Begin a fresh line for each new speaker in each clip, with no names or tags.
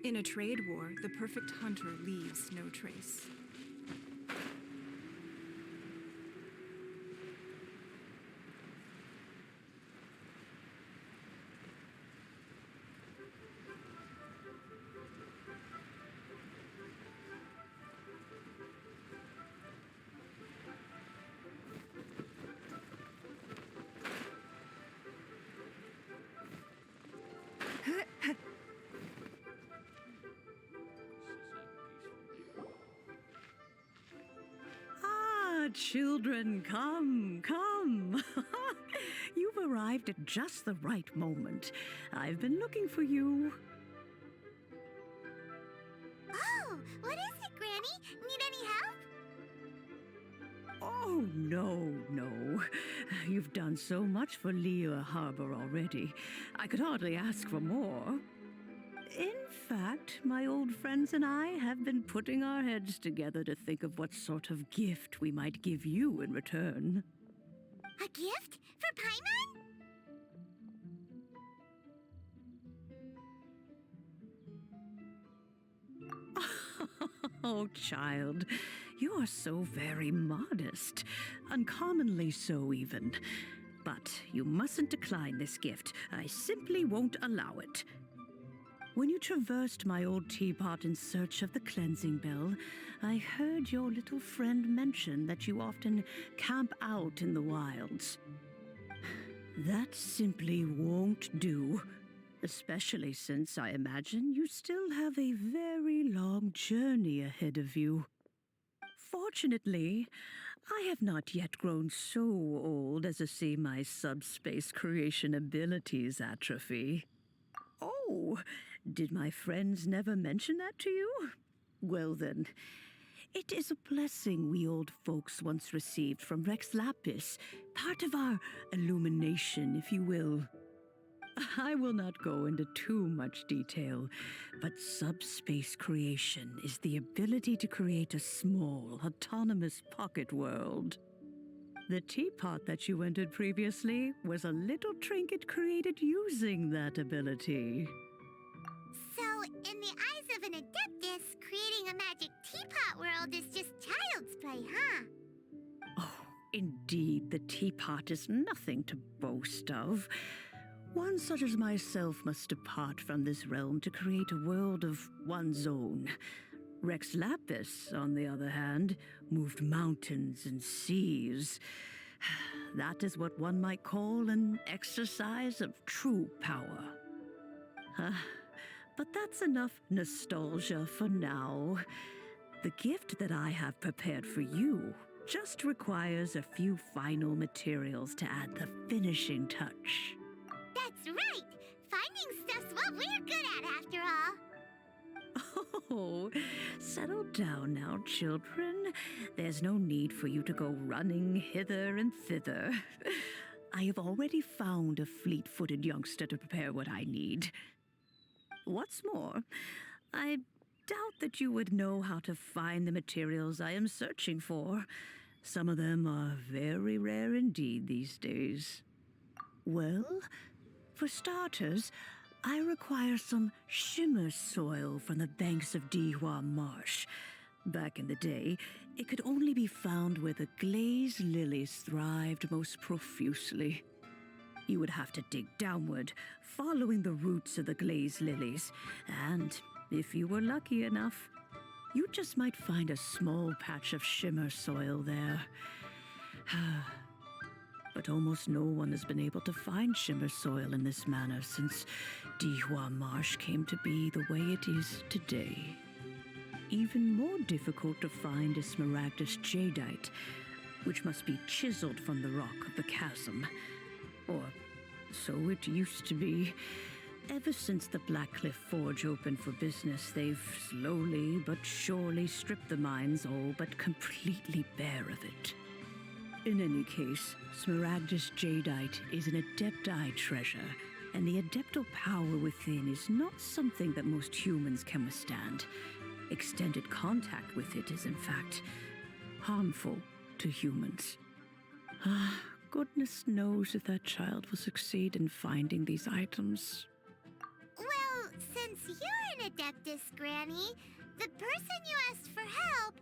In a trade war, the perfect hunter leaves no trace.
Children, come, come. You've arrived at just the right moment. I've been looking for you.
Oh, what is it, Granny? Need any help?
Oh, no. You've done so much for Lea Harbor already. I could hardly ask for more. In fact, my old friends and I have been putting our heads together to think of what sort of gift we might give you in return.
A gift? For Paimon?
Oh, child, you are so very modest. Uncommonly so, even. But you mustn't decline this gift. I simply won't allow it. When you traversed my old teapot in search of the cleansing bell, I heard your little friend mention that you often camp out in the wilds. That simply won't do, especially since I imagine you still have a very long journey ahead of you. Fortunately, I have not yet grown so old as to see my subspace creation abilities atrophy. Oh, did my friends never mention that to you? Well then, it is a blessing we old folks once received from Rex Lapis, part of our illumination, if you will. I will not go into too much detail, but subspace creation is the ability to create a small, autonomous pocket world. The teapot that you entered previously was a little trinket created using that ability.
So, in the eyes of an adeptus, creating a magic teapot world is just child's play, huh?
Oh, indeed, the teapot is nothing to boast of. One such as myself must depart from this realm to create a world of one's own. Rex Lapis, on the other hand, moved mountains and seas. That is what one might call an exercise of true power. But that's enough nostalgia for now. The gift that I have prepared for you just requires a few final materials to add the finishing touch.
That's right! Finding stuff's what we're good at, after all.
Oh, settle down now, children. There's no need for you to go running hither and thither. I have already found a fleet-footed youngster to prepare what I need. What's more, I doubt that you would know how to find the materials I am searching for. Some of them are very rare indeed these days. Well, for starters, I require some shimmer soil from the banks of D-4 Marsh. Back in the day, it could only be found where the glazed lilies thrived most profusely. You would have to dig downward, following the roots of the glazed lilies, and if you were lucky enough, you just might find a small patch of shimmer soil there. But almost no one has been able to find shimmer soil in this manner since D-4 Marsh came to be the way it is today. Even more difficult to find is smaragdus jadeite, which must be chiseled from the rock of the chasm. Or so it used to be. Ever since the Blackcliff Forge opened for business, they've slowly but surely stripped the mines all but completely bare of it. In any case, smaragdus jadeite is an adepti treasure, and the adeptal power within is not something that most humans can withstand. Extended contact with it is, in fact, harmful to humans. Goodness knows if that child will succeed in finding these items.
Well, since since you're an Adeptus, Granny, the person you asked for help,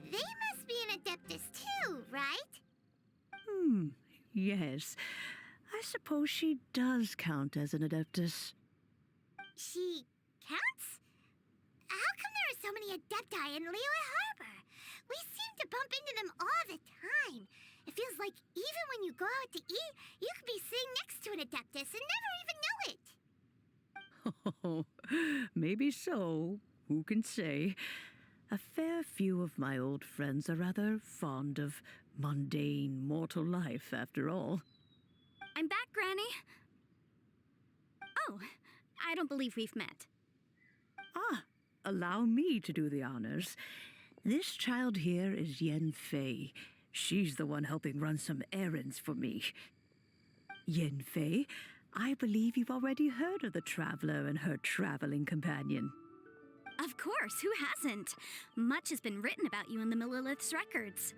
they must be an Adeptus too, right?
Yes. I suppose she does count as an Adeptus.
She counts? How come there are so many Adepti in Liyue Harbor? We seem to bump into them all the time. It feels like even when you go out to eat, you could be sitting next to an Adeptus and never even know it.
Oh, maybe so. Who can say? A fair few of my old friends are rather fond of mundane mortal life, after all.
I'm back, Granny. Oh, I don't believe we've met.
Ah, allow me to do the honors. This child here is Yen Fei. She's the one helping run some errands for me. Yen Fei, I believe you've already heard of the traveler and her traveling companion.
Of course, who hasn't? Much has been written about you in the Millilith's records.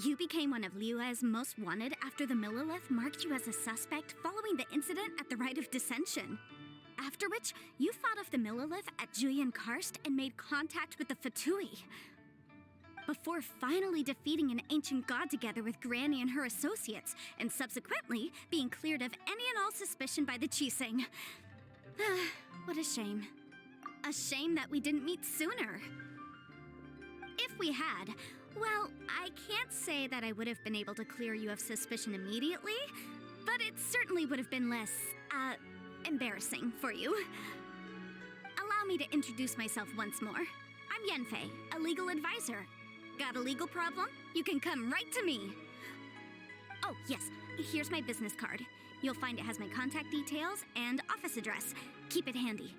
You became one of Liyue's most wanted after the Millilith marked you as a suspect following the incident at the Rite of Dissension. After which, you fought off the Millilith at Julian Karst and made contact with the Fatui. Before finally defeating an ancient god together with Granny and her associates, and subsequently being cleared of any and all suspicion by the Chiseng. What a shame. A shame that we didn't meet sooner. If we had, well, I can't say that I would have been able to clear you of suspicion immediately, but it certainly would have been less, embarrassing for you. Allow me to introduce myself once more. I'm Yenfei, a legal advisor. Got a legal problem? You can come right to me. Oh, yes, here's my business card. You'll find it has my contact details and office address. Keep it handy.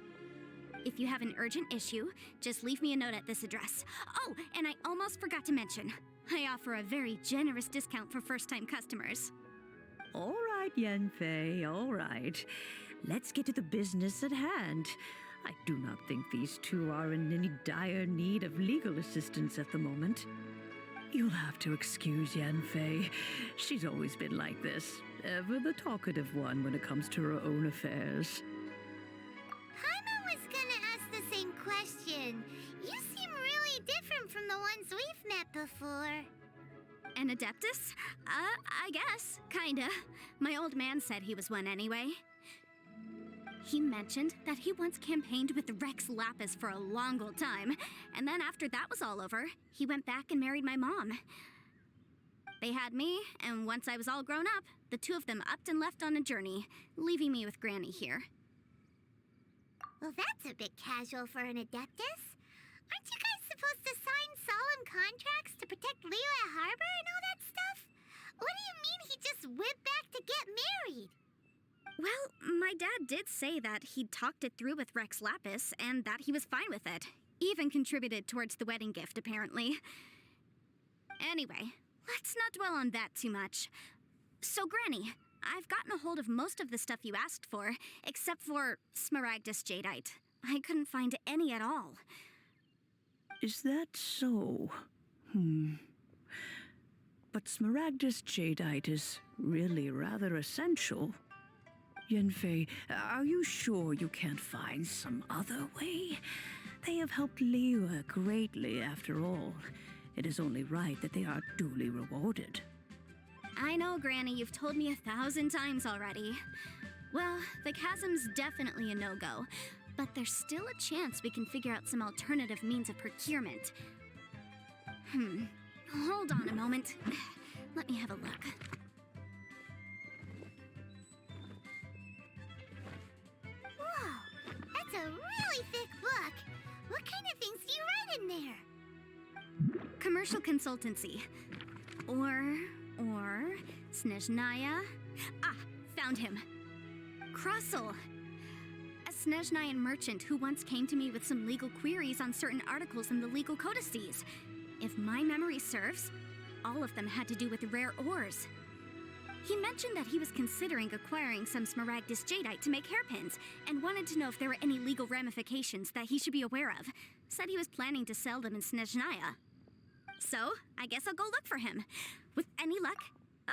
If you have an urgent issue, just leave me a note at this address. Oh, and I almost forgot to mention, I offer a very generous discount for first-time customers.
All right, Yen Fei, all right. Let's get to the business at hand. I do not think these two are in any dire need of legal assistance at the moment. You'll have to excuse Yen Fei. She's always been like this, ever the talkative one when it comes to her own affairs.
Paimon was gonna ask the same question. You seem really different from the ones we've met before.
An Adeptus? I guess. Kinda. My old man said he was one anyway. He mentioned that he once campaigned with Rex Lapis for a long old time, and then after that was all over, he went back and married my mom. They had me, and once I was all grown up, the two of them upped and left on a journey, leaving me with Granny here.
Well, that's a bit casual for an Adeptus. Aren't you guys supposed to sign solemn contracts to protect Liyue Harbor and all that stuff? What do you mean he just went back to get married?
Well, my dad did say that he'd talked it through with Rex Lapis and that he was fine with it. Even contributed towards the wedding gift, apparently. Anyway, let's not dwell on that too much. So, Granny, I've gotten a hold of most of the stuff you asked for, except for Smaragdus Jadeite. I couldn't find any at all.
Is that so? But Smaragdus Jadeite is really rather essential. Yenfei, are you sure you can't find some other way? They have helped Liyue greatly, after all. It is only right that they are duly rewarded.
I know, Granny, you've told me 1,000 times already. Well, the chasm's definitely a no-go, but there's still a chance we can figure out some alternative means of procurement. Hold on a moment. Let me have a look.
Whoa, that's a really thick book. What kind of things do you write in there?
Commercial consultancy. Or Snezhnaya. Ah, found him. Crossel. A Snezhnayan merchant who once came to me with some legal queries on certain articles in the legal codices. If my memory serves, all of them had to do with rare ores. He mentioned that he was considering acquiring some Smaragdus Jadeite to make hairpins, and wanted to know if there were any legal ramifications that he should be aware of. Said he was planning to sell them in Snezhnaya. So, I guess I'll go look for him. With any luck.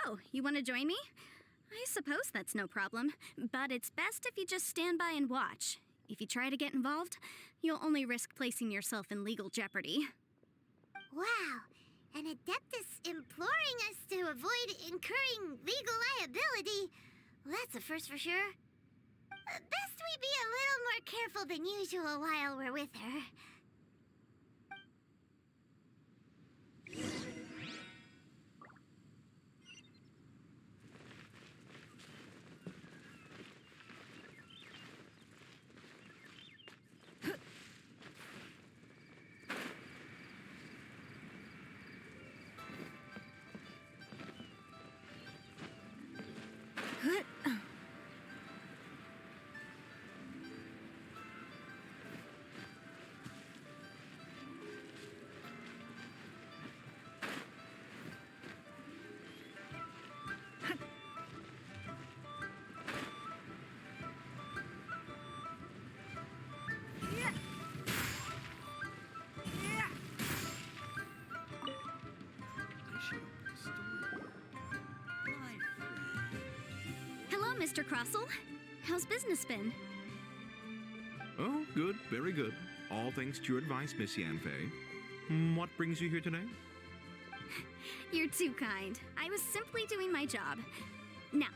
Oh, you want to join me? I suppose that's no problem, but it's best if you just stand by and watch. If you try to get involved, you'll only risk placing yourself in legal jeopardy.
Wow, an Adeptus imploring us to avoid incurring legal liability. Well, that's a first for sure. Best we be a little more careful than usual while we're with her.
Hello, Mr. Crossell. How's business been?
Oh, good, very good. All thanks to your advice, Miss Yanfei. What brings you here today?
You're too kind. I was simply doing my job. Now,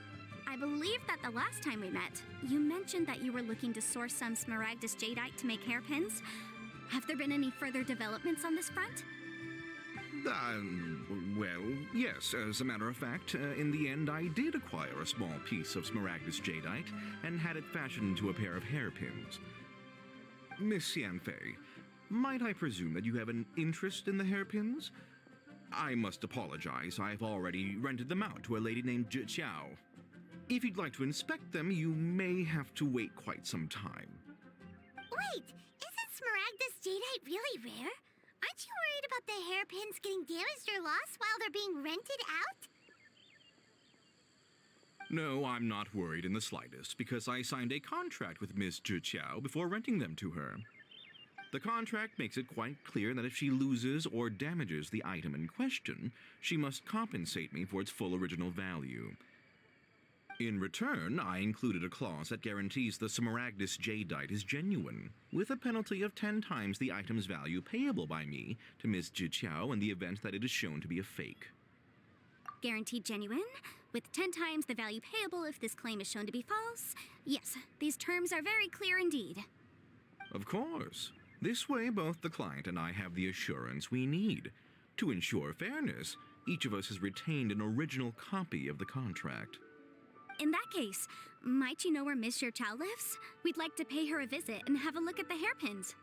I believe that the last time we met, you mentioned that you were looking to source some Smaragdus jadeite to make hairpins. Have there been any further developments on this front?
Well, yes. As a matter of fact, in the end, I did acquire a small piece of Smaragdus jadeite and had it fashioned into a pair of hairpins. Miss Yanfei, might I presume that you have an interest in the hairpins? I must apologize. I've already rented them out to a lady named Zhiqiao. If you'd like to inspect them, you may have to wait quite some time.
Wait, isn't Smaragdus jadeite really rare? Aren't you worried about the hairpins getting damaged or lost while they're being rented out?
No, I'm not worried in the slightest, because I signed a contract with Miss Zhiqiao before renting them to her. The contract makes it quite clear that if she loses or damages the item in question, she must compensate me for its full original value. In return, I included a clause that guarantees the Smaragdus jadeite is genuine, with a penalty of 10 times the item's value payable by me to Miss Zhiqiao in the event that it is shown to be a fake.
Guaranteed genuine, with 10 times the value payable if this claim is shown to be false. Yes, these terms are very clear indeed.
Of course. This way, both the client and I have the assurance we need. To ensure fairness, each of us has retained an original copy of the contract.
In that case, might you know where Miss Zhiqiao lives? We'd like to pay her a visit and have a look at the hairpins.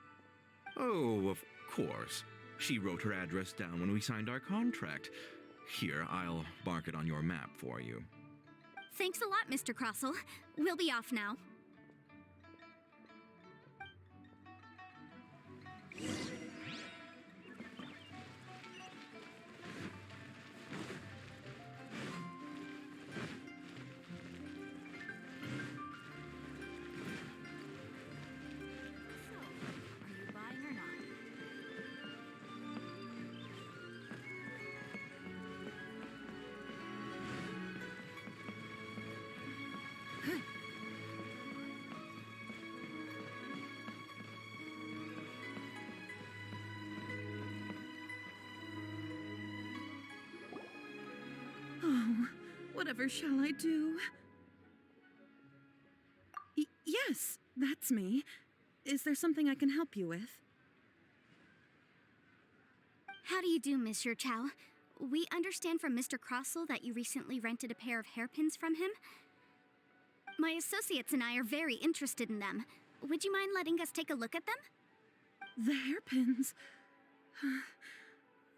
Oh, of course. She wrote her address down when we signed our contract. Here, I'll mark it on your map for you.
Thanks a lot, Mr. Crossell. We'll be off now.
Oh, whatever shall I do? Yes, that's me. Is there something I can help you with?
How do you do, Miss Zhiqiao? We understand from Mr. Crossell that you recently rented a pair of hairpins from him. My associates and I are very interested in them. Would you mind letting us take a look at them?
The hairpins.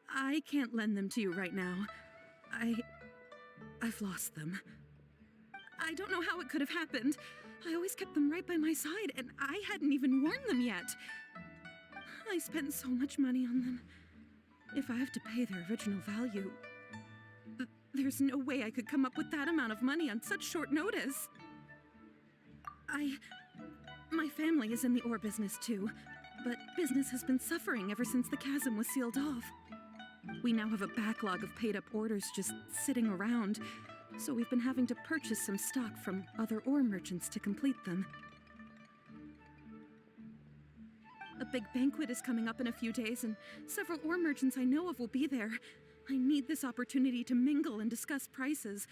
I can't lend them to you right now. I've lost them. I don't know how it could have happened. I always kept them right by my side, and I hadn't even worn them yet. I spent so much money on them. If I have to pay their original value, there's no way I could come up with that amount of money on such short notice. My family is in the ore business too, but business has been suffering ever since the chasm was sealed off. We now have a backlog of paid-up orders just sitting around, so we've been having to purchase some stock from other ore merchants to complete them.
A big banquet is coming up in a few days, and several ore merchants I know of will be there. I need this opportunity to mingle and discuss prices.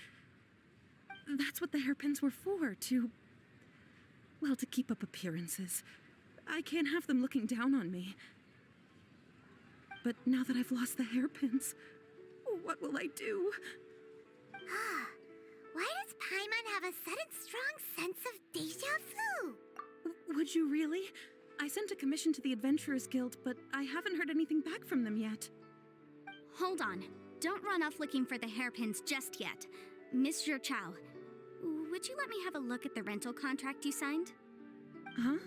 That's what the hairpins were for, to keep up appearances. I can't have them looking down on me. But now that I've lost the hairpins, what will I do?
Why does Paimon have a sudden strong sense of deja vu?
Would you really? I sent a commission to the Adventurers Guild, but I haven't heard anything back from them yet.
Hold on. Don't run off looking for the hairpins just yet. Mr. Chow, would you let me have a look at the rental contract you signed?
Huh?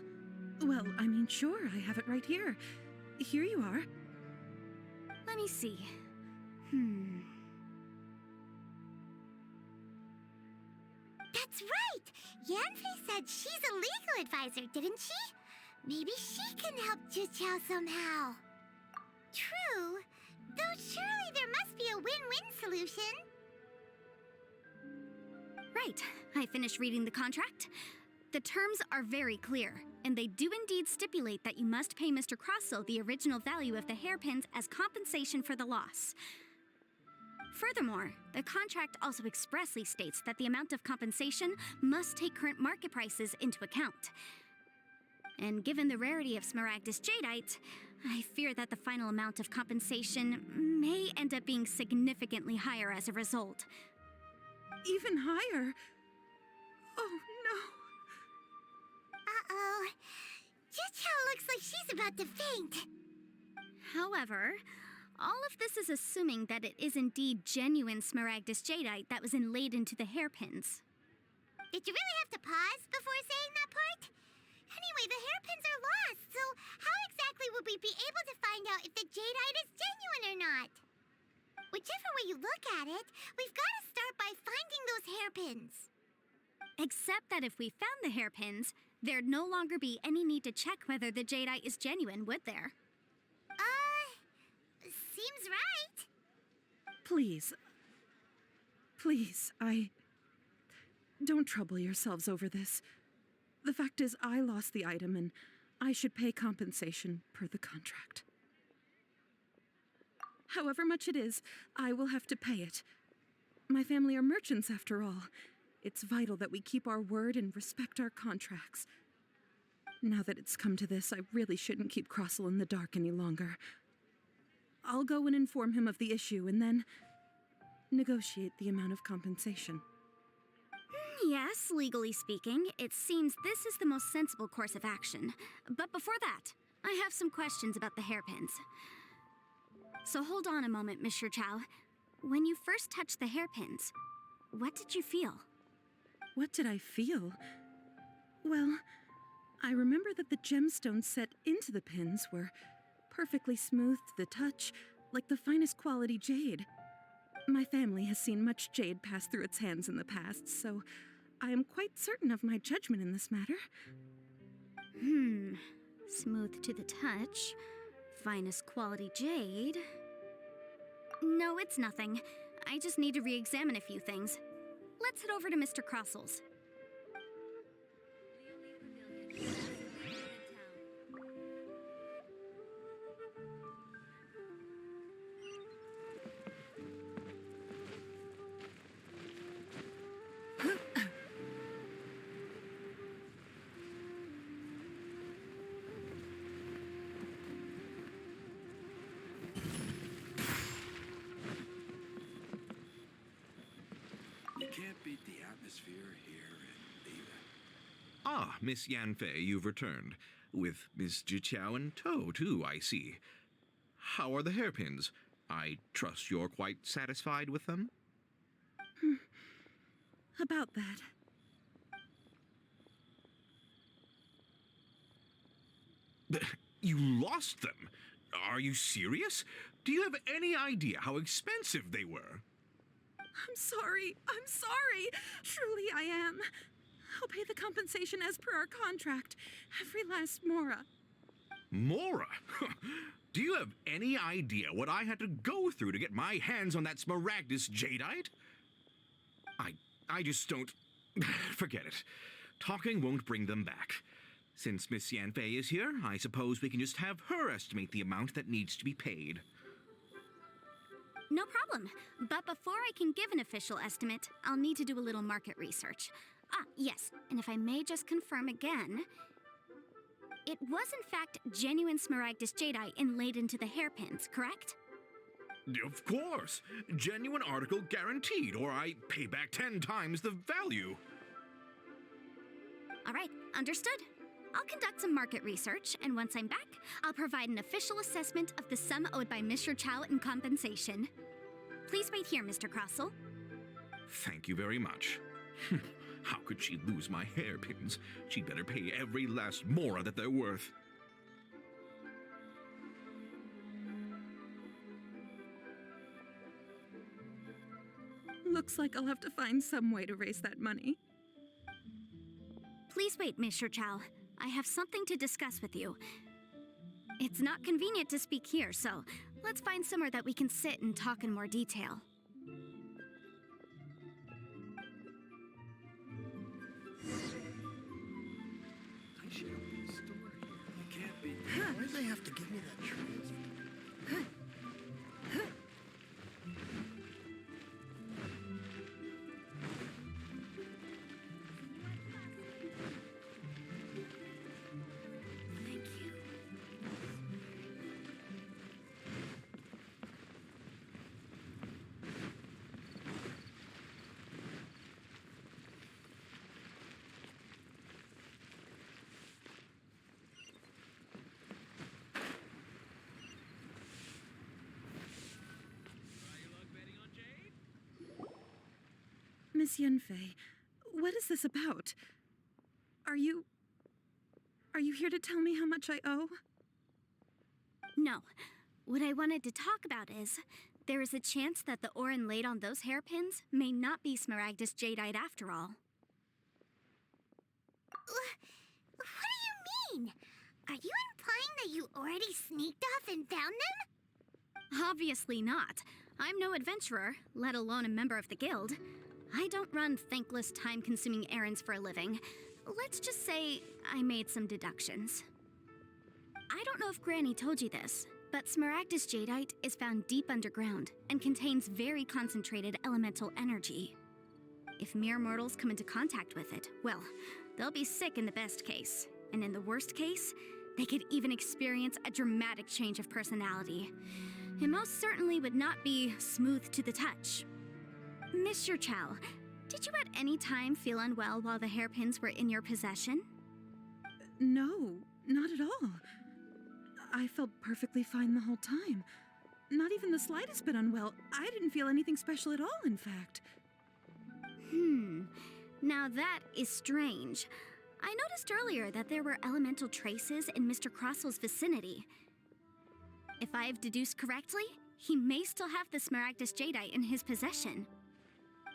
Well, sure, I have it right here. Here you are.
Let me see.
That's right! Yanfei said she's a legal advisor, didn't she? Maybe she can help Juqiao somehow. True, though surely there must be a win-win solution.
Right. I finished reading the contract. The terms are very clear, and they do indeed stipulate that you must pay Mr. Crossell the original value of the hairpins as compensation for the loss. Furthermore, the contract also expressly states that the amount of compensation must take current market prices into account. And given the rarity of Smaragdus Jadeite, I fear that the final amount of compensation may end up being significantly higher as a result.
Even higher? Oh, no.
Uh-oh. Juqiao looks like she's about to faint.
However, all of this is assuming that it is indeed genuine Smaragdus Jadeite that was inlaid into the hairpins.
Did you really have to pause before saying that part? Anyway, the hairpins are lost, so how exactly would we be able to find out if the jadeite is genuine or not? Whichever way you look at it, we've got to start by finding those hairpins.
Except that if we found the hairpins, there'd no longer be any need to check whether the jadeite is genuine, would there?
Seems right.
Please, don't trouble yourselves over this. The fact is, I lost the item, and I should pay compensation per the contract. However much it is, I will have to pay it. My family are merchants, after all. It's vital that we keep our word and respect our contracts. Now that it's come to this, I really shouldn't keep Crossell in the dark any longer. I'll go and inform him of the issue, and then negotiate the amount of compensation.
Yes, legally speaking, it seems this is the most sensible course of action. But before that, I have some questions about the hairpins. So hold on a moment, Mr. Chow. When you first touched the hairpins, what did you feel?
What did I feel? Well, I remember that the gemstones set into the pins were perfectly smooth to the touch, like the finest quality jade. My family has seen much jade pass through its hands in the past, so I am quite certain of my judgment in this matter.
Smooth to the touch, finest quality jade. No, it's nothing. I just need to re-examine a few things. Let's head over to Mr. Crossell's.
You can't beat the atmosphere here in Ada.
Ah, Miss Yanfei, you've returned. With Miss Juqiao in tow, too, I see. How are the hairpins? I trust you're quite satisfied with them?
About that.
You lost them? Are you serious? Do you have any idea how expensive they were?
I'm sorry. Truly I am. I'll pay the compensation as per our contract. Every last mora.
Mora? Do you have any idea what I had to go through to get my hands on that Smaragdus Jadeite? I just don't... Forget it. Talking won't bring them back. Since Miss Yanfei is here, I suppose we can just have her estimate the amount that needs to be paid.
No problem. But before I can give an official estimate, I'll need to do a little market research. Ah, yes, and if I may just confirm again, it was in fact genuine smaragdus jadeite inlaid into the hairpins, correct?
Of course! Genuine article guaranteed, or I pay back 10 times the value.
All right, understood. I'll conduct some market research, and once I'm back, I'll provide an official assessment of the sum owed by Mr. Chow in compensation. Please wait here, Mr. Crossell.
Thank you very much. How could she lose my hairpins? She'd better pay every last mora that they're worth.
Looks like I'll have to find some way to raise that money.
Please wait, Mr. Chow. I have something to discuss with you. It's not convenient to speak here, so let's find somewhere that we can sit and talk in more detail.
I should open a store here. You can't beat that. Why'd they have to give me that transfer?
Thank you.
Miss Yanfei, what is this about? Are you here to tell me how much I owe?
No. What I wanted to talk about is, there is a chance that the ore inlaid on those hairpins may not be smaragdus jadeite after all.
What do you mean? Are you implying that you already sneaked off and found them?
Obviously not. I'm no adventurer, let alone a member of the guild. I don't run thankless, time-consuming errands for a living. Let's just say I made some deductions. I don't know if Granny told you this, but smaragdus jadeite is found deep underground and contains very concentrated elemental energy. If mere mortals come into contact with it, well, they'll be sick in the best case. And in the worst case, they could even experience a dramatic change of personality. It most certainly would not be smooth to the touch. Mr. Chow, did you at any time feel unwell while the hairpins were in your possession?
No, not at all. I felt perfectly fine the whole time. Not even the slightest bit unwell. I didn't feel anything special at all, in fact.
Now that is strange. I noticed earlier that there were elemental traces in Mr. Crossell's vicinity. If I've deduced correctly, he may still have the smaragdus jadeite in his possession.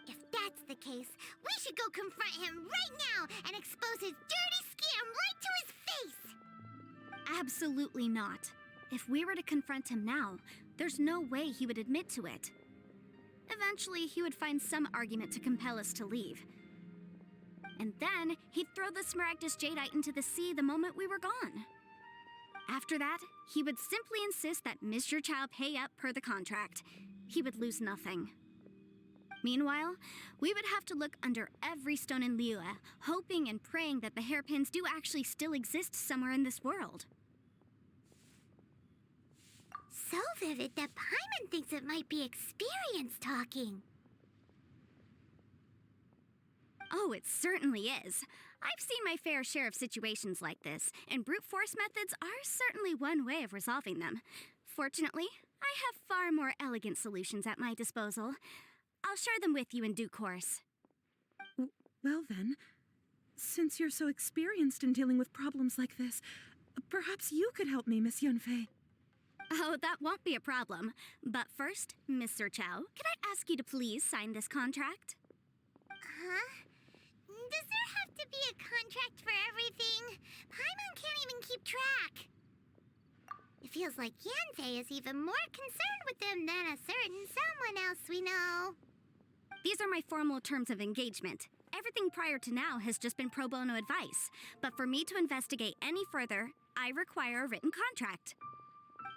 If that's the case, we should go confront him right now and expose his dirty scam right to his face!
Absolutely not. If we were to confront him now, there's no way he would admit to it. Eventually, he would find some argument to compel us to leave. And then, he'd throw the smaragdus jadeite into the sea the moment we were gone. After that, he would simply insist that Mr. Chow pay up per the contract. He would lose nothing. Meanwhile, we would have to look under every stone in Liyue, hoping and praying that the hairpins do actually still exist somewhere in this world.
So vivid that Paimon thinks it might be experience talking.
Oh, it certainly is. I've seen my fair share of situations like this, and brute force methods are certainly one way of resolving them. Fortunately, I have far more elegant solutions at my disposal. I'll share them with you in due course.
Well then, since you're so experienced in dealing with problems like this, perhaps you could help me, Miss Yanfei.
Oh, that won't be a problem. But first, Mr. Chow, could I ask you to please sign this contract?
Huh? Does there have to be a contract for everything? Paimon can't even keep track. It feels like Yanfei is even more concerned with them than a certain someone else we know.
These are my formal terms of engagement. Everything prior to now has just been pro bono advice, but for me to investigate any further, I require a written contract.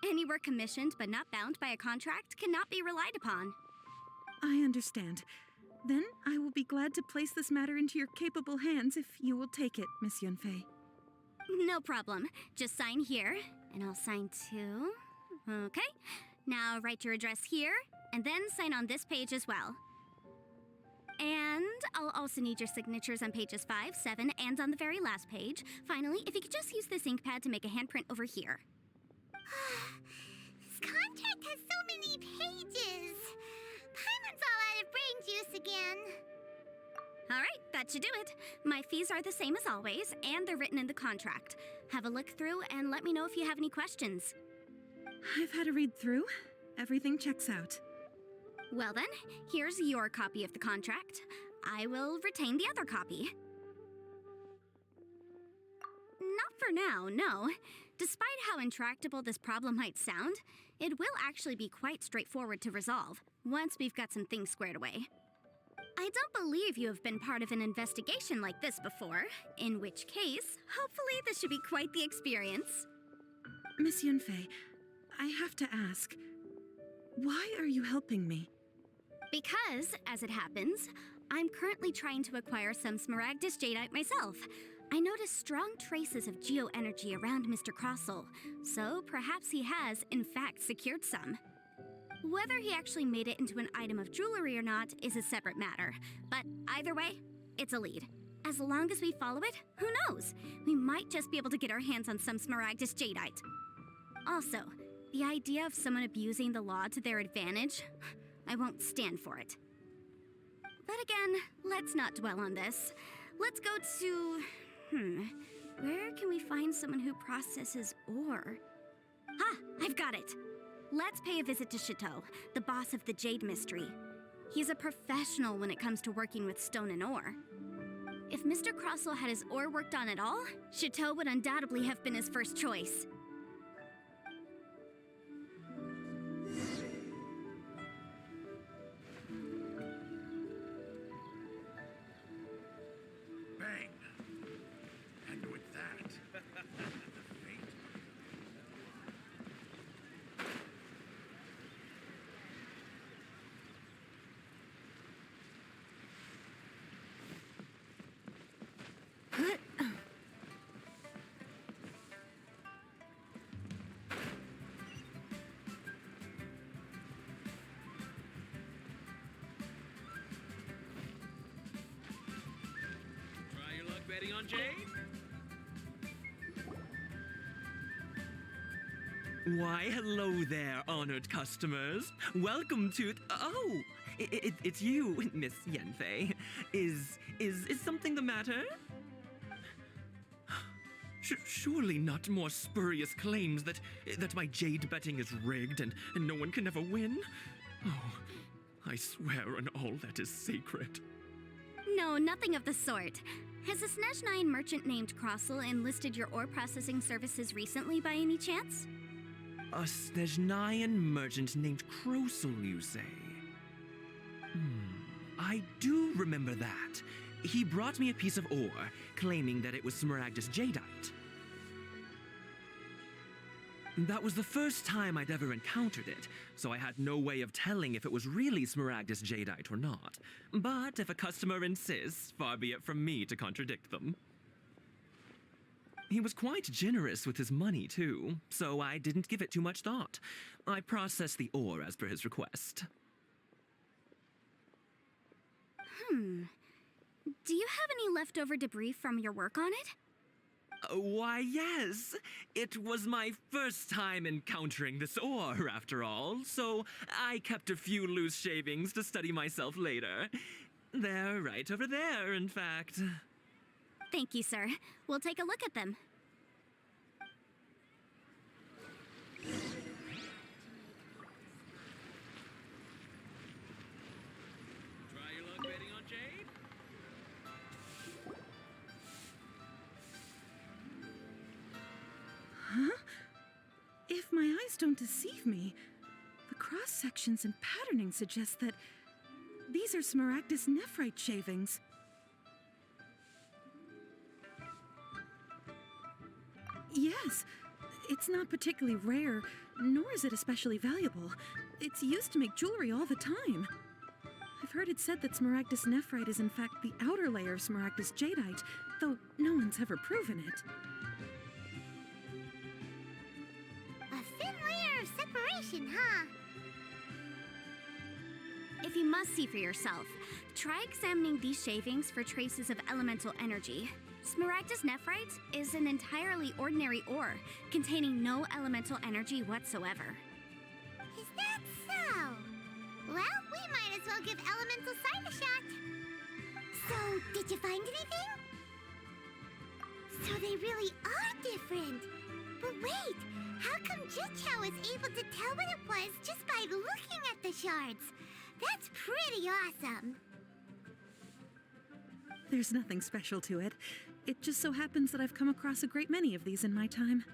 Any work commissioned but not bound by a contract cannot be relied upon.
I understand. Then I will be glad to place this matter into your capable hands if you will take it, Miss Yunfei.
No problem. Just sign here, and I'll sign too. Okay. Now write your address here, and then sign on this page as well. And I'll also need your signatures on pages 5, 7, and on the very last page. Finally, if you could just use this ink pad to make a handprint over here.
This contract has so many pages. Paimon's all out of brain juice again.
All right, that should do it. My fees are the same as always, and they're written in the contract. Have a look through and let me know if you have any questions.
I've had a read through. Everything checks out.
Well then, here's your copy of the contract. I will retain the other copy. Not for now, no. Despite how intractable this problem might sound, it will actually be quite straightforward to resolve, once we've got some things squared away. I don't believe you have been part of an investigation like this before, in which case, hopefully this should be quite the experience.
Miss Yunfei, I have to ask, why are you helping me?
Because, as it happens, I'm currently trying to acquire some Smaragdus Jadeite myself. I noticed strong traces of geoenergy around Mr. Crossell, so perhaps he has, in fact, secured some. Whether he actually made it into an item of jewelry or not is a separate matter, but either way, it's a lead. As long as we follow it, who knows? We might just be able to get our hands on some Smaragdus Jadeite. Also, the idea of someone abusing the law to their advantage, I won't stand for it. But again, let's not dwell on this. Let's go to... where can we find someone who processes ore? I've got it! Let's pay a visit to Chateau, the boss of the Jade Mystery. He's a professional when it comes to working with stone and ore. If Mr. Crossell had his ore worked on at all, Chateau would undoubtedly have been his first choice.
Bang! And with that, fate.
Try your luck betting on Jade?
Why, hello there, honored customers. Welcome to... Oh, it's you, Miss Yenfei. Is something the matter? Surely not more spurious claims that my jade betting is rigged and no one can ever win? Oh, I swear on all that is sacred.
No, nothing of the sort. Has a Snezhnine merchant named Crossell enlisted your ore processing services recently by any chance?
A Snezhnine merchant named Crossell, you say? I do remember that. He brought me a piece of ore, claiming that it was Smaragdus Jadeite. That was the first time I'd ever encountered it, so I had no way of telling if it was really Smaragdus Jadeite or not. But if a customer insists, far be it from me to contradict them. He was quite generous with his money, too, so I didn't give it too much thought. I processed the ore as per his request.
Do you have any leftover debris from your work on it?
Why, yes. It was my first time encountering this ore, after all, so I kept a few loose shavings to study myself later. They're right over there, in fact.
Thank you, sir. We'll take a look at them.
Try your luck betting on Jade?
If my eyes don't deceive me, the cross-sections and patterning suggest that these are Smaragdus nephrite shavings. Yes. It's not particularly rare, nor is it especially valuable. It's used to make jewelry all the time. I've heard it said that smaragdus nephrite is in fact the outer layer of smaragdus jadeite, though no one's ever proven it.
A thin layer of separation, huh?
If you must see for yourself, try examining these shavings for traces of elemental energy. Smaragdus nephrite is an entirely ordinary ore, containing no elemental energy whatsoever.
Is that so? Well, we might as well give elemental sight a shot. So, did you find anything? So they really are different. But wait, how come Jichao was able to tell what it was just by looking at the shards? That's pretty awesome.
There's nothing special to it. It just so happens that I've come across a great many of these in my time.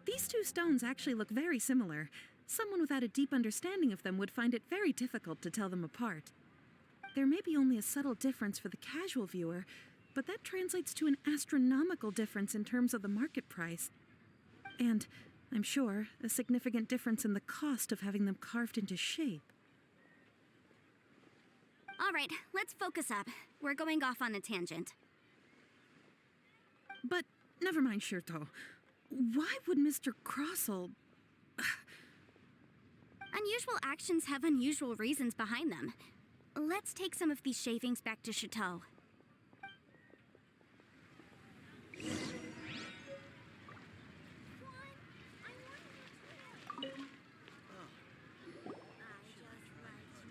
These two stones actually look very similar. Someone without a deep understanding of them would find it very difficult to tell them apart. There may be only a subtle difference for the casual viewer, but that translates to an astronomical difference in terms of the market price. And, I'm sure, a significant difference in the cost of having them carved into shape.
All right, let's focus up. We're going off on a tangent.
But never mind, Shirto. Why would Mr. Crossell...
Unusual actions have unusual reasons behind them. Let's take some of these shavings back to Chateau.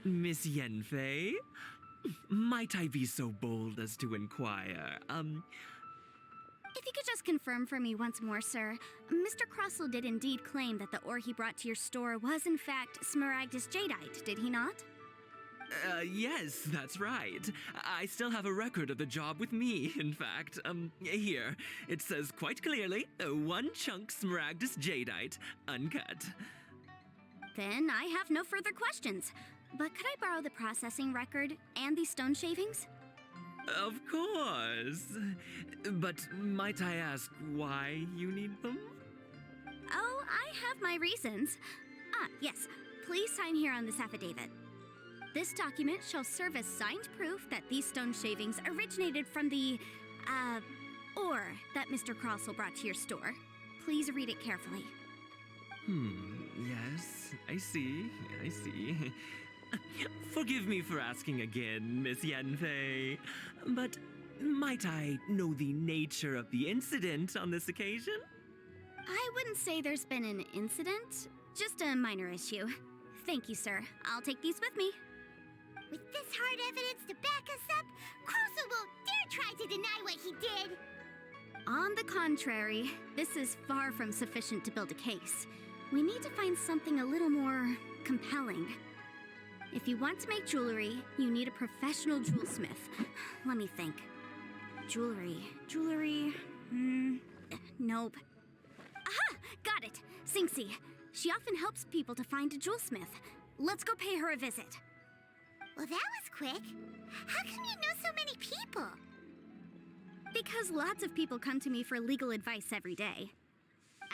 Miss Yanfei? Might I be so bold as to inquire,
If you could just confirm for me once more, sir. Mr. Crossell did indeed claim that the ore he brought to your store was in fact smaragdus jadeite, did he not?
Yes, that's right. I still have a record of the job with me, in fact. Here. It says quite clearly, 1 chunk smaragdus jadeite, uncut.
Then I have no further questions. But could I borrow the processing record and these stone shavings?
Of course. But might I ask why you need them?
Oh, I have my reasons. Ah, yes. Please sign here on this affidavit. This document shall serve as signed proof that these stone shavings originated from the, ore that Mr. Crossell brought to your store. Please read it carefully.
Yes, I see. Forgive me for asking again, Miss Yanfei, but might I know the nature of the incident on this occasion?
I wouldn't say there's been an incident, just a minor issue. Thank you, sir. I'll take these with me.
With this hard evidence to back us up, Crossell won't dare try to deny what he did.
On the contrary, this is far from sufficient to build a case. We need to find something a little more compelling. If you want to make jewelry, you need a professional jewelsmith. Let me think. Jewelry. Nope. Aha! Got it! Singxi. She often helps people to find a jewelsmith. Let's go pay her a visit.
Well, that was quick. How come you know so many people?
Because lots of people come to me for legal advice every day.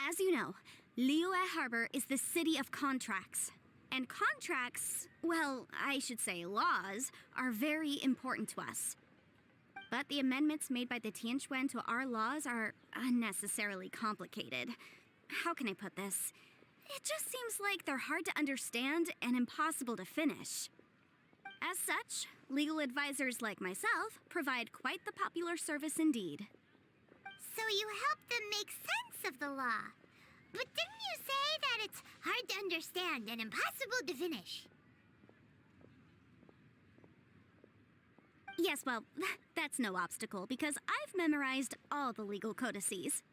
As you know, Liyue Harbor is the city of contracts. And contracts, well, I should say laws, are very important to us. But the amendments made by the Tianquan to our laws are unnecessarily complicated. How can I put this? It just seems like they're hard to understand and impossible to finish. As such, legal advisors like myself provide quite the popular service indeed.
So you help them make sense of the law. But didn't you say that it's hard to understand and impossible to finish?
Yes, well, that's no obstacle because I've memorized all the legal codices.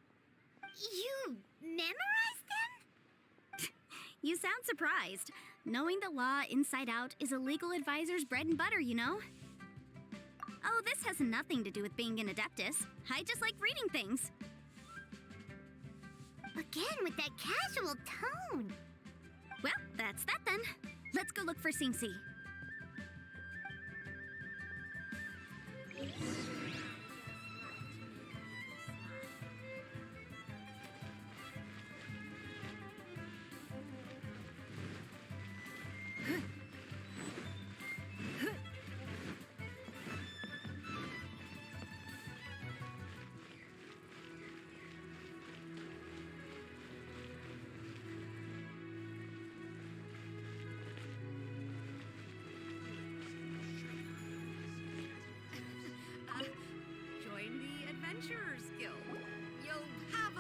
You memorized them?
You sound surprised. Knowing the law inside out is a legal advisor's bread and butter, you know? Oh, this has nothing to do with being an adeptus. I just like reading things.
Again with that casual tone.
Well, that's that then. Let's go look for Singxi.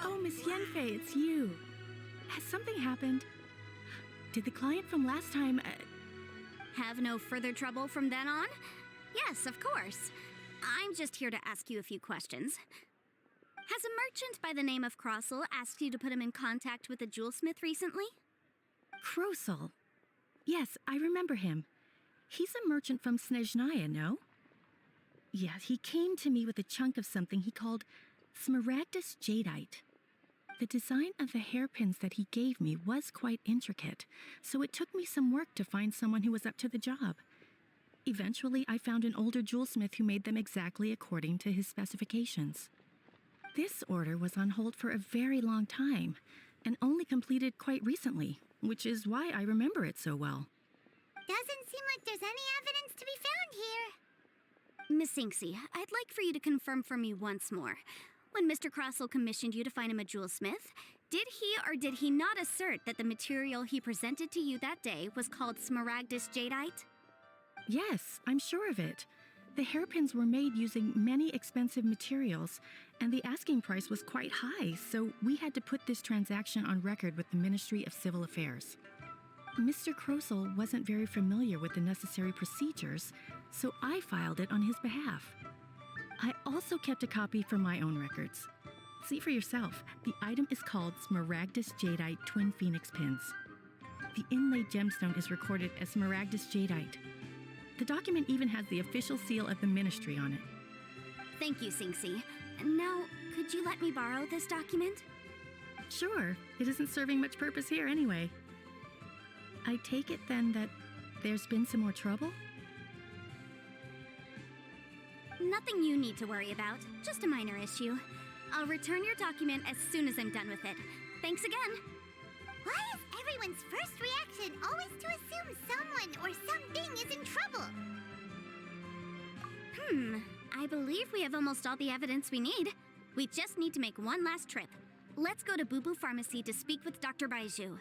Oh, Miss Yenfei, it's you. Has something happened? Did the client from last time...
Have no further trouble from then on? Yes, of course. I'm just here to ask you a few questions. Has a merchant by the name of Crossel asked you to put him in contact with a jewelsmith recently?
Krosel? Yes, I remember him. He's a merchant from Snezhnaya, no? Yes, he came to me with a chunk of something he called Smaragdus Jadeite. The design of the hairpins that he gave me was quite intricate, so it took me some work to find someone who was up to the job. Eventually, I found an older jewelsmith who made them exactly according to his specifications. This order was on hold for a very long time, and only completed quite recently, which is why I remember it so well.
Doesn't seem like there's any evidence to be found here.
Miss Inksy, I'd like for you to confirm for me once more. When Mr. Crossel commissioned you to find him a jewelsmith, did he or did he not assert that the material he presented to you that day was called Smaragdus Jadeite?
Yes, I'm sure of it. The hairpins were made using many expensive materials, and the asking price was quite high, so we had to put this transaction on record with the Ministry of Civil Affairs. Mr. Krosel wasn't very familiar with the necessary procedures, so I filed it on his behalf. I also kept a copy for my own records. See for yourself, the item is called Smaragdus Jadeite Twin Phoenix Pins. The inlaid gemstone is recorded as Smaragdus Jadeite. The document even has the official seal of the ministry on it.
Thank you, Sinksy. Now, could you let me borrow this document?
Sure, it isn't serving much purpose here anyway. I take it then that there's been some more trouble?
Nothing you need to worry about, just a minor issue. I'll return your document as soon as I'm done with it. Thanks again.
Why is everyone's first reaction always to assume someone or something is in trouble?
I believe we have almost all the evidence we need. We just need to make one last trip. Let's go to Boo Boo Pharmacy to speak with Dr. Baiju.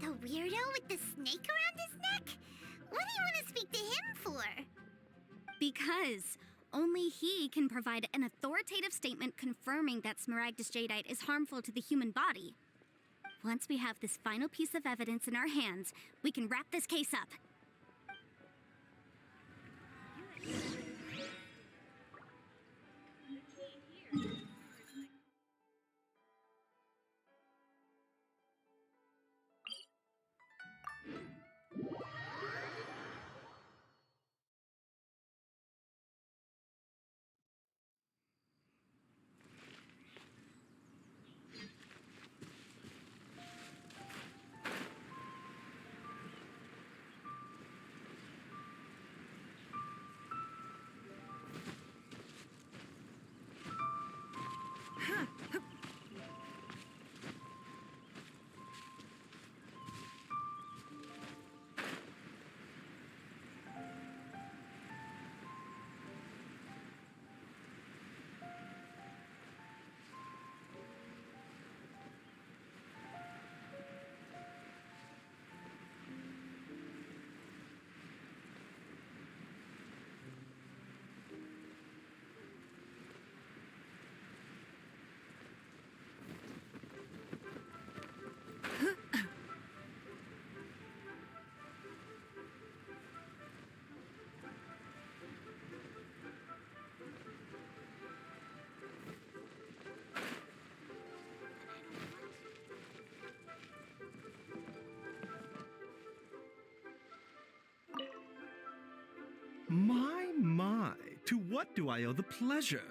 The weirdo with the snake around his neck? What do you want to speak to him for?
Because only he can provide an authoritative statement confirming that Smaragdus Jadeite is harmful to the human body. Once we have this final piece of evidence in our hands, we can wrap this case up.
My, to what do I owe the pleasure?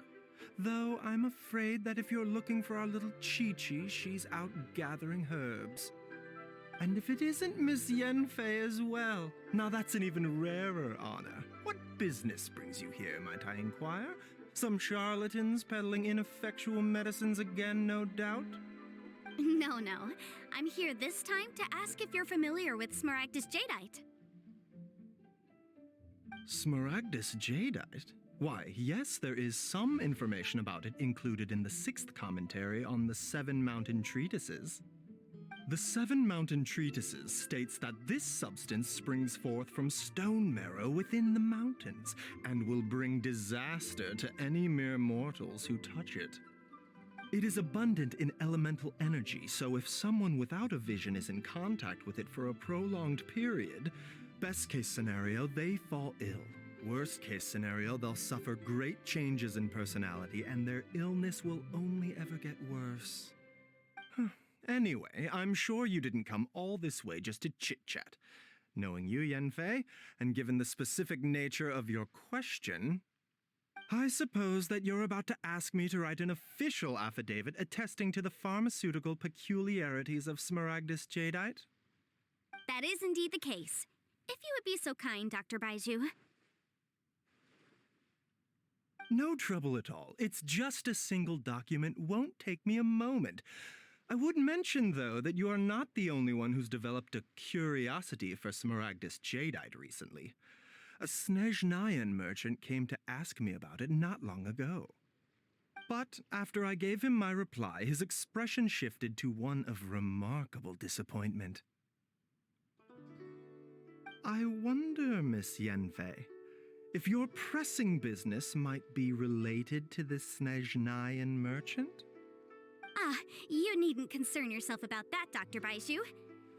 Though I'm afraid that if you're looking for our little Chi-Chi, she's out gathering herbs. And if it isn't Miss Yenfei as well, now that's an even rarer honor. What business brings you here, might I inquire? Some charlatans peddling ineffectual medicines again, no doubt?
No. I'm here this time to ask if you're familiar with Smaragdus Jadeite.
Smaragdus Jadeite? Why, yes, there is some information about it included in the 6th commentary on the 7 Mountain Treatises. The 7 Mountain Treatises states that this substance springs forth from stone marrow within the mountains and will bring disaster to any mere mortals who touch it. It is abundant in elemental energy, so if someone without a vision is in contact with it for a prolonged period, best case scenario, they fall ill. Worst case scenario, they'll suffer great changes in personality and their illness will only ever get worse. Anyway, I'm sure you didn't come all this way just to chit-chat. Knowing you, Yanfei, and given the specific nature of your question, I suppose that you're about to ask me to write an official affidavit attesting to the pharmaceutical peculiarities of Smaragdus jadeite?
That is indeed the case. If you would be so kind, Dr. Baiju.
No trouble at all. It's just a single document. Won't take me a moment. I would mention, though, that you are not the only one who's developed a curiosity for Smaragdus jadeite recently. A Snezhnayan merchant came to ask me about it not long ago. But after I gave him my reply, his expression shifted to one of remarkable disappointment. I wonder, Miss Yanfei, if your pressing business might be related to this Snezhnayan merchant?
Ah, you needn't concern yourself about that, Dr. Baiju.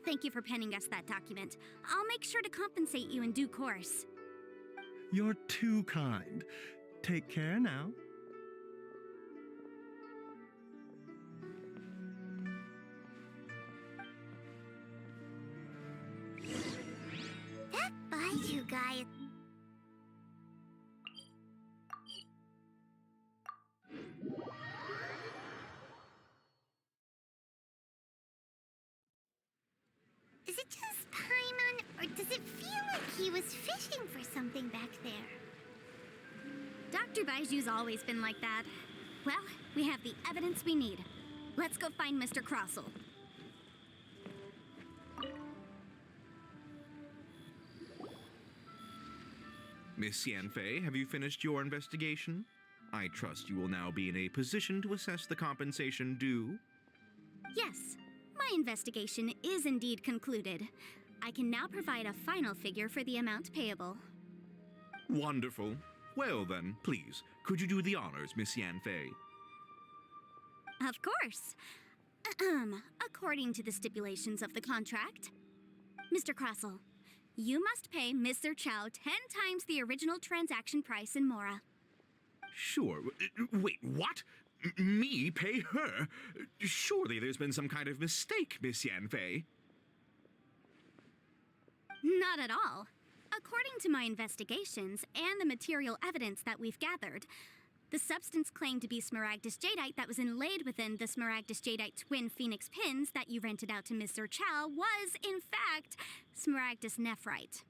Thank you for penning us that document. I'll make sure to compensate you in due course.
You're too kind. Take care now.
That Baiju guy. Is it just Paimon, or does it feel like he was fishing for something back there?
Dr. Baiju's always been like that. Well, we have the evidence we need. Let's go find Mr. Crossell.
Miss Yanfei, have you finished your investigation? I trust you will now be in a position to assess the compensation due.
Yes, my investigation is indeed concluded. I can now provide a final figure for the amount payable.
Wonderful. Well then, please, could you do the honors, Miss Yanfei?
Of course. According to the stipulations of the contract, Mr. Crossell, you must pay Mr. Chow 10 times the original transaction price in Mora.
Sure. Wait, what? Me pay her? Surely there's been some kind of mistake, Miss Yanfei.
Not at all. According to my investigations and the material evidence that we've gathered, the substance claimed to be Smaragdus jadeite that was inlaid within the Smaragdus jadeite twin phoenix pins that you rented out to Mr. Chow was, in fact, Smaragdus nephrite.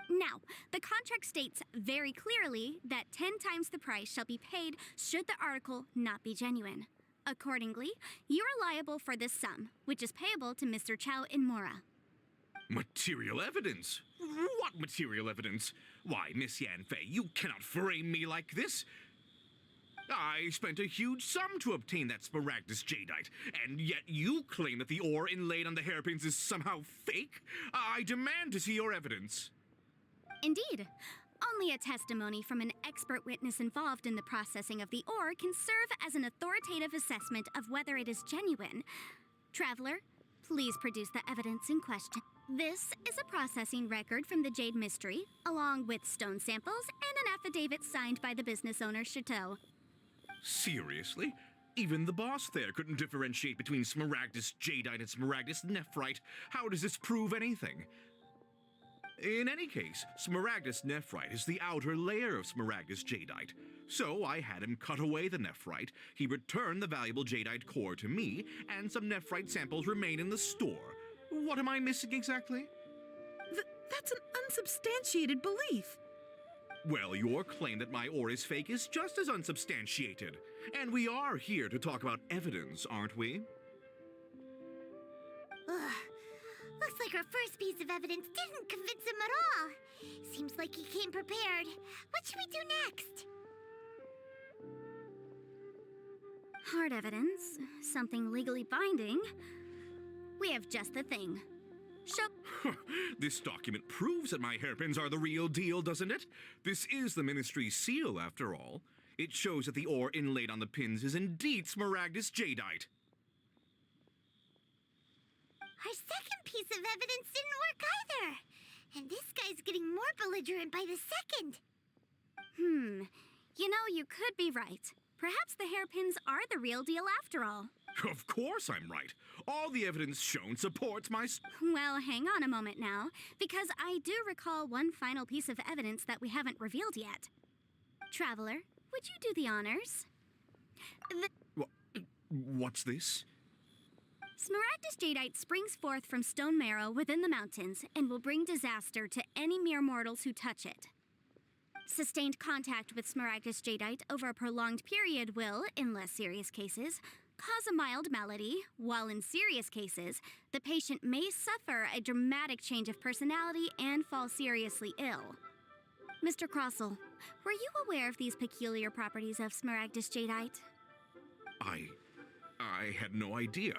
Now, the contract states very clearly that 10 times the price shall be paid should the article not be genuine. Accordingly, you are liable for this sum, which is payable to Mr. Chow in Mora.
Material evidence? What material evidence? Why, Miss Yanfei, you cannot frame me like this. I spent a huge sum to obtain that Smaragdus jadeite, and yet you claim that the ore inlaid on the hairpins is somehow fake? I demand to see your evidence.
Indeed. Only a testimony from an expert witness involved in the processing of the ore can serve as an authoritative assessment of whether it is genuine. Traveler, please produce the evidence in question. This is a processing record from the Jade Mystery, along with stone samples and an affidavit signed by the business owner, Chateau.
Seriously? Even the boss there couldn't differentiate between Smaragdus jadeite and Smaragdus nephrite. How does this prove anything? In any case, Smaragdus nephrite is the outer layer of Smaragdus jadeite. So I had him cut away the nephrite, he returned the valuable jadeite core to me, and some nephrite samples remain in the store. What am I missing exactly?
That's an unsubstantiated belief.
Well, your claim that my ore is fake is just as unsubstantiated. And we are here to talk about evidence, aren't we?
Ugh. Looks like our first piece of evidence didn't convince him at all. Seems like he came prepared. What should we do next?
Hard evidence, something legally binding. We have just the thing. Show.
This document proves that my hairpins are the real deal, doesn't it? This is the Ministry's seal, after all. It shows that the ore inlaid on the pins is indeed Smaragdus jadeite.
Our second piece of evidence didn't work either. And this guy's getting more belligerent by the second.
You know, you could be right. Perhaps the hairpins are the real deal after all.
Of course I'm right. All the evidence shown supports my
Well, hang on a moment now, because I do recall one final piece of evidence that we haven't revealed yet. Traveler, would you do the honors?
What's this?
Smaragdus jadeite springs forth from stone marrow within the mountains and will bring disaster to any mere mortals who touch it. Sustained contact with Smaragdus jadeite over a prolonged period will, in less serious cases, cause a mild malady, while in serious cases, the patient may suffer a dramatic change of personality and fall seriously ill. Mr. Crossell, were you aware of these peculiar properties of Smaragdus jadeite?
I had no idea.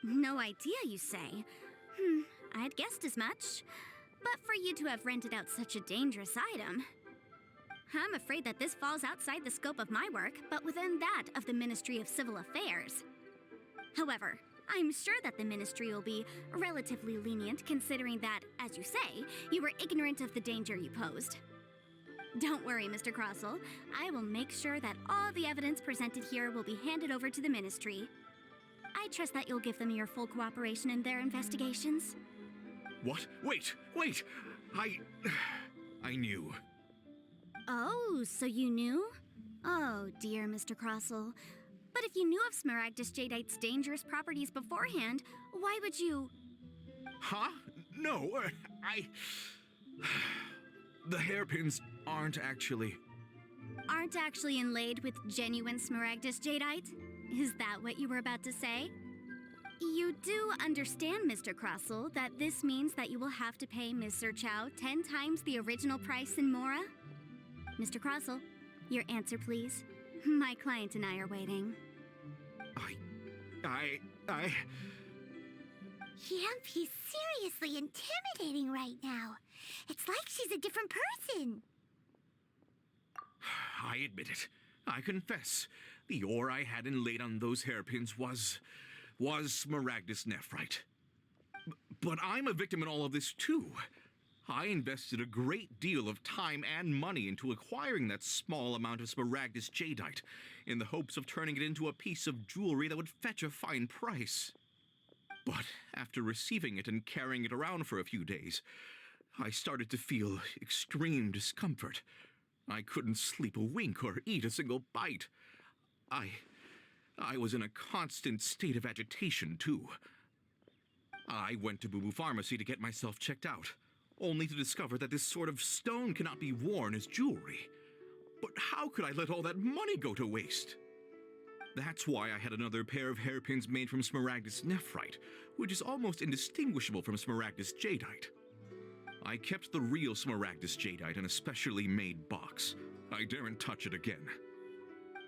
No idea, you say? I'd guessed as much. But for you to have rented out such a dangerous item... I'm afraid that this falls outside the scope of my work, but within that of the Ministry of Civil Affairs. However, I'm sure that the Ministry will be relatively lenient considering that, as you say, you were ignorant of the danger you posed. Don't worry, Mr. Crossell. I will make sure that all the evidence presented here will be handed over to the Ministry. I trust that you'll give them your full cooperation in their investigations.
What? Wait! I knew.
Oh, so you knew? Oh, dear Mr. Crossell. But if you knew of Smaragdus jadeite's dangerous properties beforehand, why would you...
Huh? No, The hairpins aren't actually
inlaid with genuine Smaragdus jadeite? Is that what you were about to say? You do understand, Mr. Crossell, that this means that you will have to pay Ms. Sir Chow 10 times the original price in Mora? Mr. Crossell, your answer, please. My client and I are waiting.
Yep, he's seriously intimidating right now. It's like she's a different person.
I admit it. I confess. The ore I had inlaid on those hairpins was Smaragdus nephrite. But I'm a victim in all of this, too. I invested a great deal of time and money into acquiring that small amount of Smaragdus jadeite in the hopes of turning it into a piece of jewelry that would fetch a fine price. But after receiving it and carrying it around for a few days, I started to feel extreme discomfort. I couldn't sleep a wink or eat a single bite. I was in a constant state of agitation, too. I went to Boo Boo Pharmacy to get myself checked out, only to discover that this sort of stone cannot be worn as jewelry. But how could I let all that money go to waste? That's why I had another pair of hairpins made from Smaragdus nephrite, which is almost indistinguishable from Smaragdus jadeite. I kept the real Smaragdus jadeite in a specially made box. I daren't touch it again.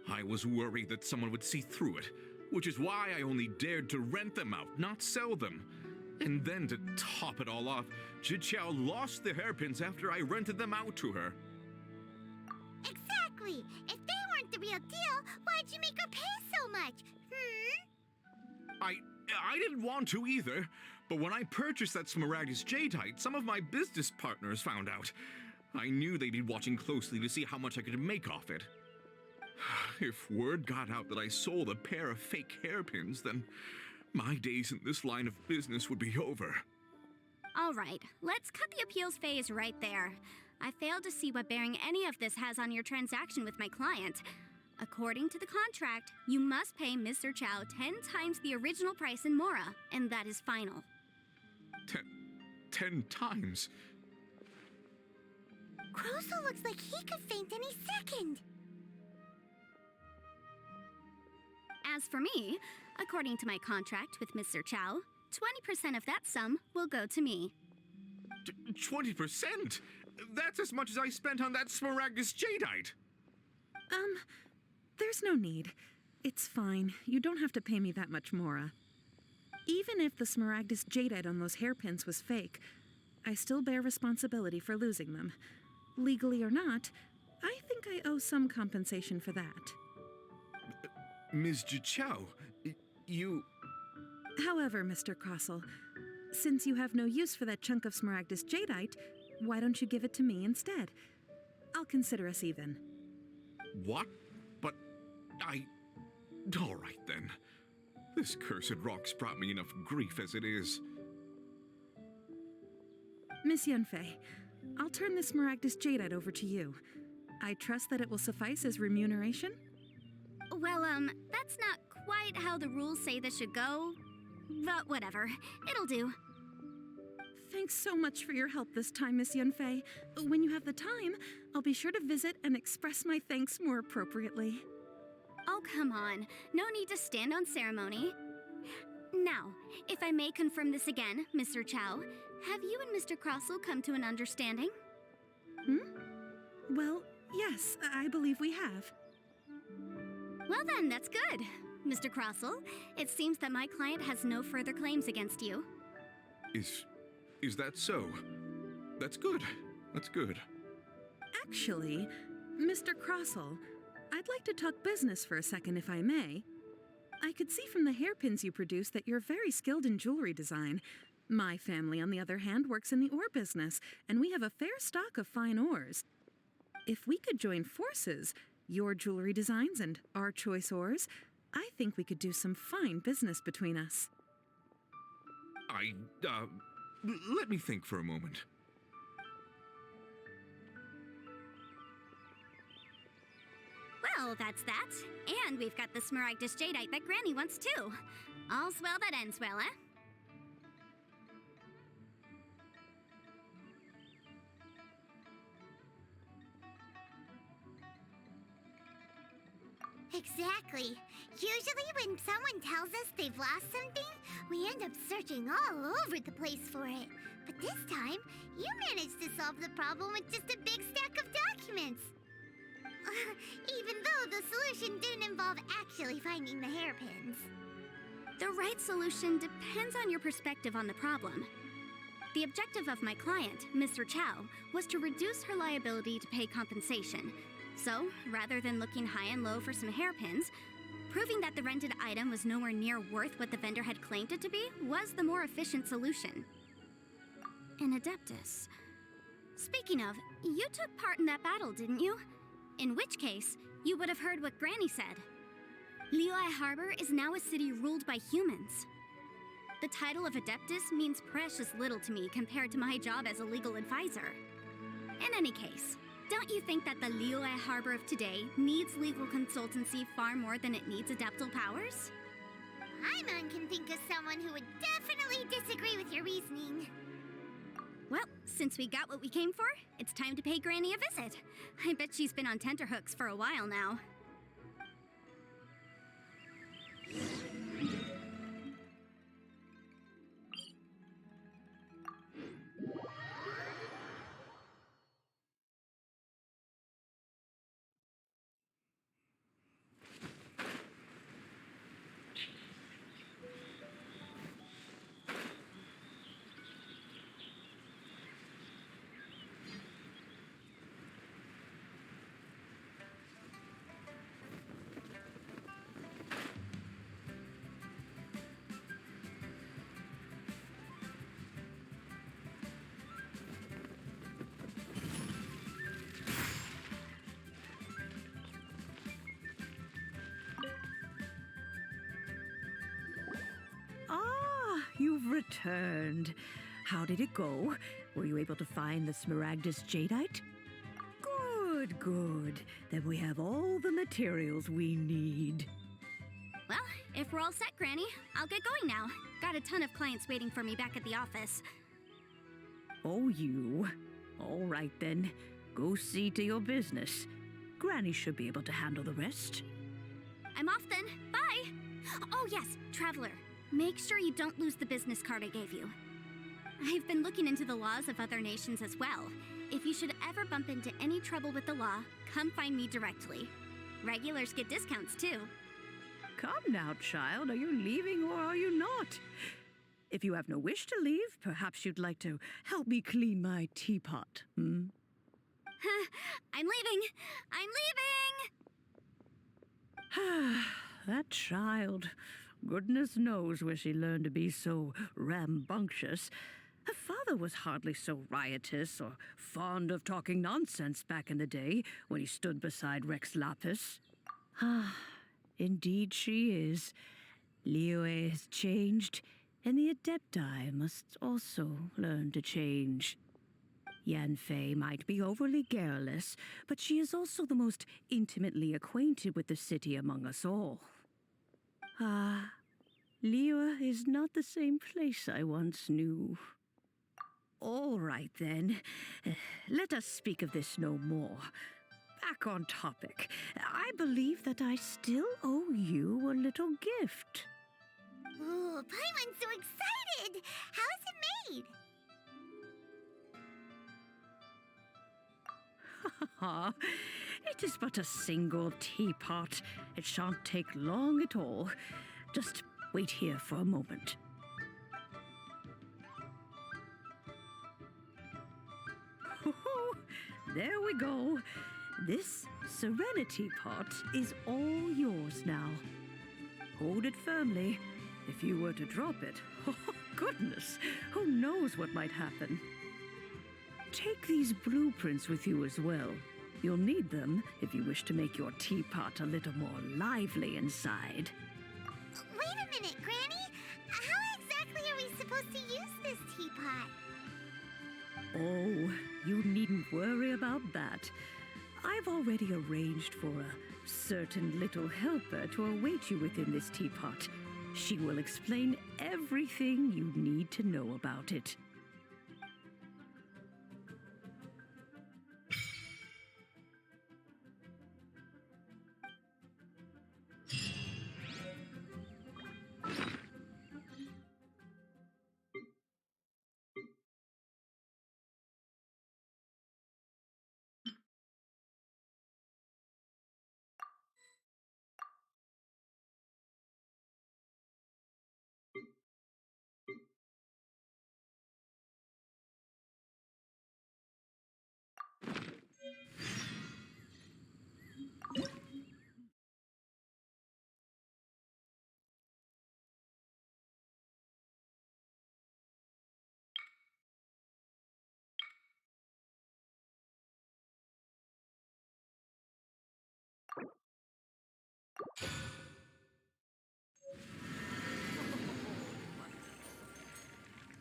I was worried that someone would see through it, which is why I only dared to rent them out, not sell them. And then to top it all off, Zhiqiao lost the hairpins after I rented them out to her.
Exactly! If they weren't the real deal, why'd you make her pay so much?
I didn't want to either, but when I purchased that Smaragdus jadeite, some of my business partners found out. I knew they'd be watching closely to see how much I could make off it. If word got out that I sold a pair of fake hairpins, then my days in this line of business would be over.
All right, let's cut the appeals phase right there. I failed to see what bearing any of this has on your transaction with my client. According to the contract, you must pay Mr. Chow 10 times the original price in Mora, and that is final.
10 times?
Crossell looks like he could faint any second.
As for me, according to my contract with Mr. Chow, 20% of that sum will go to me.
20%? That's as much as I spent on that Smaragdus jadeite.
There's no need. It's fine. You don't have to pay me that much, Mora. Even if the Smaragdus jadeite on those hairpins was fake, I still bear responsibility for losing them. Legally or not, I think think I owe some compensation for that.
Ms. Jichao, you...
However, Mr. Crossell, since you have no use for that chunk of Smaragdus jadeite, why don't you give it to me instead? I'll consider us even.
What? But all right then. This cursed rock's brought me enough grief as it is.
Miss Yunfei, I'll turn this Smaragdus jadeite over to you. I trust that it will suffice as remuneration?
Well, that's not quite how the rules say this should go. But whatever, it'll do.
Thanks so much for your help this time, Miss Yunfei. When you have the time, I'll be sure to visit and express my thanks more appropriately.
Oh, come on. No need to stand on ceremony. Now, if I may confirm this again, Mr. Chow, have you and Mr. Crossell come to an understanding?
Well, yes, I believe we have.
Well then, that's good. Mr. Crossell, it seems that my client has no further claims against you.
Is that so? That's good. That's good.
Actually, Mr. Crossell, I'd like to talk business for a second, if I may. I could see from the hairpins you produce that you're very skilled in jewelry design. My family, on the other hand, works in the ore business, and we have a fair stock of fine ores. If we could join forces, your jewelry designs and our choice ores, I think we could do some fine business between us.
Let me think for a moment.
Well, that's that. And we've got the Smaragdus jadeite that Granny wants too. All's well that ends well, eh?
Exactly. Usually when someone tells us they've lost something, we end up searching all over the place for it. But this time, you managed to solve the problem with just a big stack of documents. Even though the solution didn't involve actually finding the hairpins.
The right solution depends on your perspective on the problem. The objective of my client, Mr. Chow, was to reduce her liability to pay compensation. So, rather than looking high and low for some hairpins, proving that the rented item was nowhere near worth what the vendor had claimed it to be was the more efficient solution. An Adeptus. Speaking of, you took part in that battle, didn't you? In which case, you would have heard what Granny said. Liyue Harbor is now a city ruled by humans. The title of Adeptus means precious little to me compared to my job as a legal advisor. In any case, don't you think that the Liyue Harbor of today needs legal consultancy far more than it needs adeptal powers?
Paimon can think of someone who would definitely disagree with your reasoning.
Well, since we got what we came for, it's time to pay Granny a visit. I bet she's been on tenterhooks for a while now.
You've returned. How did it go? Were you able to find the Smaragdus jadeite? Good, good. Then we have all the materials we need.
Well, if we're all set, Granny, I'll get going now. Got a ton of clients waiting for me back at the office.
Oh, you. All right, then. Go see to your business. Granny should be able to handle the rest.
I'm off then. Bye! Oh, yes, Traveler. Make sure you don't lose the business card I gave you. I've been looking into the laws of other nations as well. If you should ever bump into any trouble with the law, come find me directly. Regulars get discounts, too.
Come now, child. Are you leaving or are you not? If you have no wish to leave, perhaps you'd like to help me clean my teapot,
I'm leaving! I'm leaving!
That child. Goodness knows where she learned to be so rambunctious. Her father was hardly so riotous or fond of talking nonsense back in the day when he stood beside Rex Lapis. Ah, indeed she is. Liyue has changed, and the Adepti must also learn to change. Yanfei might be overly garrulous, but she is also the most intimately acquainted with the city among us all. Ah, Liyue is not the same place I once knew. All right, then. Let us speak of this no more. Back on topic. I believe that I still owe you a little gift.
Ooh, Paimon's so excited! How is it made?
It is but a single teapot. It shan't take long at all. Just wait here for a moment. There we go. This serenity pot is all yours now. Hold it firmly. If you were to drop it, oh goodness, who knows what might happen. Take these blueprints with you as well. You'll need them if you wish to make your teapot a little more lively inside.
Wait a minute, Granny! How exactly are we supposed to use this teapot?
Oh, you needn't worry about that. I've already arranged for a certain little helper to await you within this teapot. She will explain everything you need to know about it.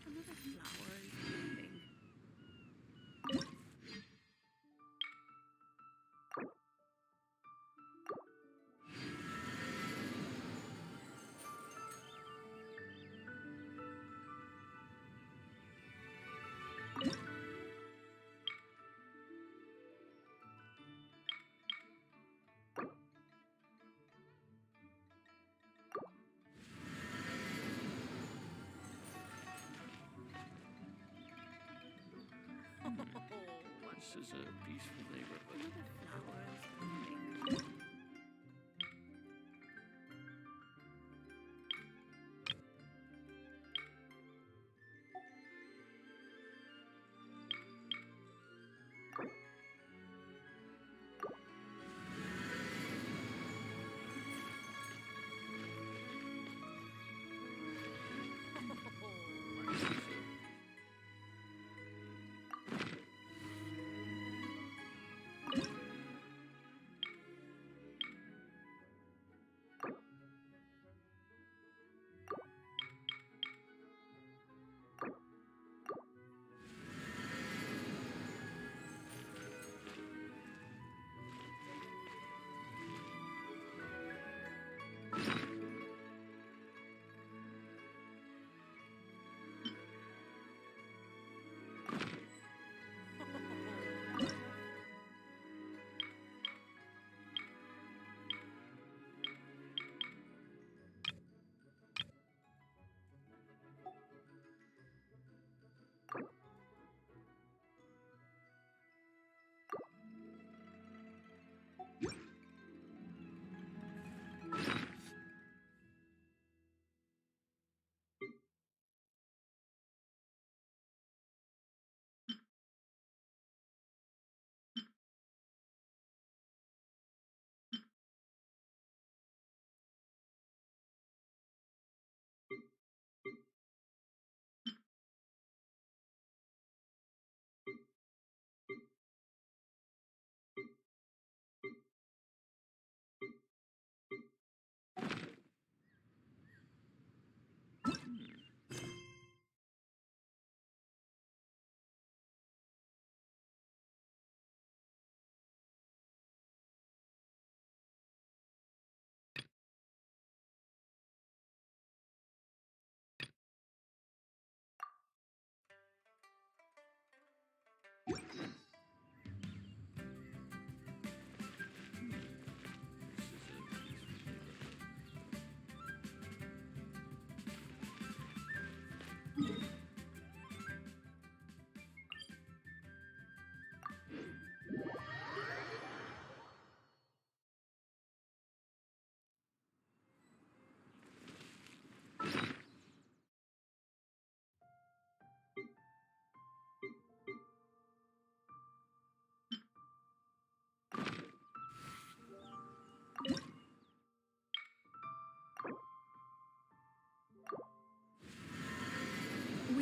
Another flower is blooming. This is a peaceful neighborhood. Another flower is blooming.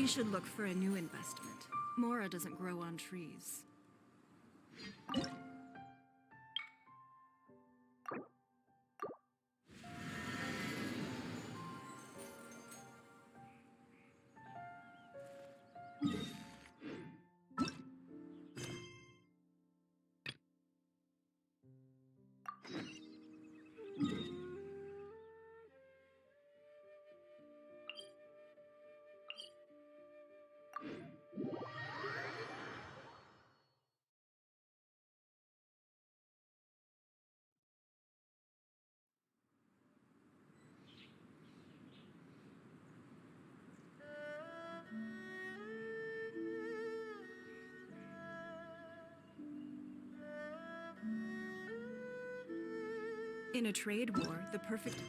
We should look for a new investment. Mora doesn't grow on trees. In a trade war, the perfect